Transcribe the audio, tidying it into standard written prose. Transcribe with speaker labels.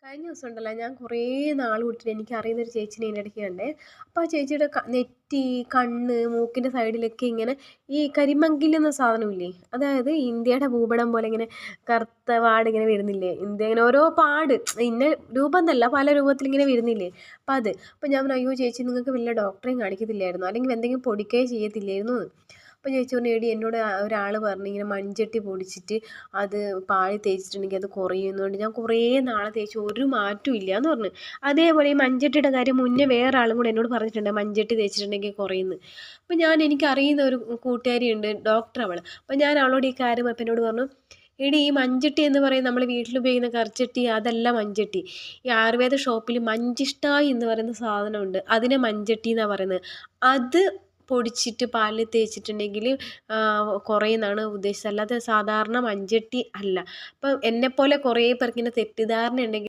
Speaker 1: കഴിഞ്ഞ ദിവസം ഉണ്ടല്ലോ ഞാൻ കുറേ നാൾ തൊട്ടിട്ട് എനിക്ക് അറിയുന്ന ഒരു ചേച്ചീനെ ഇതിൻ്റെ ഇടയ്ക്ക് കണ്ടേ. അപ്പോൾ ആ ചേച്ചിയുടെ നെറ്റി, കണ്ണ്, മൂക്കിൻ്റെ സൈഡിലൊക്കെ ഇങ്ങനെ ഈ കരിമങ്കിൽ എന്ന സാധനമില്ലേ, അതായത് ഇന്ത്യയുടെ ഭൂപടം പോലെ ഇങ്ങനെ കറുത്ത പാട് ഇങ്ങനെ വരുന്നില്ലേ, ഇന്ത്യ ഇങ്ങനെ ഓരോ പാട് ഇന്ന രൂപം എന്നല്ല പല രൂപത്തിൽ ഇങ്ങനെ വരുന്നില്ലേ. അപ്പം അപ്പം ഞാൻ പറഞ്ഞു, അയ്യോ ചേച്ചി നിങ്ങൾക്ക് വലിയ ഡോക്ടറെയും കാണിക്കത്തില്ലായിരുന്നു, അല്ലെങ്കിൽ എന്തെങ്കിലും പൊടിക്കുകയോ ചെയ്യത്തില്ലായിരുന്നു എന്ന്. അപ്പോൾ ചേച്ചി പറഞ്ഞു, എടി എന്നോട് ഒരാൾ പറഞ്ഞു ഇങ്ങനെ മൺചട്ടി പൊടിച്ചിട്ട് അത് പാലിൽ തേച്ചിട്ടുണ്ടെങ്കിൽ അത് കുറയുന്നതുകൊണ്ട് ഞാൻ കുറേ നാളെ തേച്ച് ഒരു മാറ്റവും ഇല്ല എന്ന് പറഞ്ഞു. അതേപോലെ ഈ മൺചട്ടിയുടെ കാര്യം മുന്നേ വേറെ ആളും കൂടെ എന്നോട് പറഞ്ഞിട്ടുണ്ട്, മൺചട്ടി തേച്ചിട്ടുണ്ടെങ്കിൽ കുറയുന്നു. അപ്പം എനിക്കറിയുന്ന ഒരു കൂട്ടുകാരിയുണ്ട്, ഡോക്ടർ അവൾ. അപ്പം ഞാൻ അവളോട് ഈ കാര്യം പറഞ്ഞപ്പോൾ എന്നോട് പറഞ്ഞു, എടി ഈ മൺചട്ടി എന്ന് പറയുന്നത് നമ്മൾ വീട്ടിൽ ഉപയോഗിക്കുന്ന കറിച്ചട്ടി അതല്ല മൺചട്ടി. ഈ ആയുർവേദ ഷോപ്പിൽ മഞ്ചിഷ്ടായി എന്ന് പറയുന്ന സാധനമുണ്ട്, അതിനെ മൺചട്ടി എന്നാണ് പറയുന്നത്. അത് പൊടിച്ചിട്ട് പാലിൽ തേച്ചിട്ടുണ്ടെങ്കിൽ കുറയുമെന്നാണ് ഉദ്ദേശിച്ചത്, അല്ലാതെ സാധാരണ മൺചട്ടി അല്ല. അപ്പം എന്നെപ്പോലെ കുറേ പേർക്ക് ഇങ്ങനെ തെറ്റിദ്ധാരണ ഉണ്ടെങ്കിൽ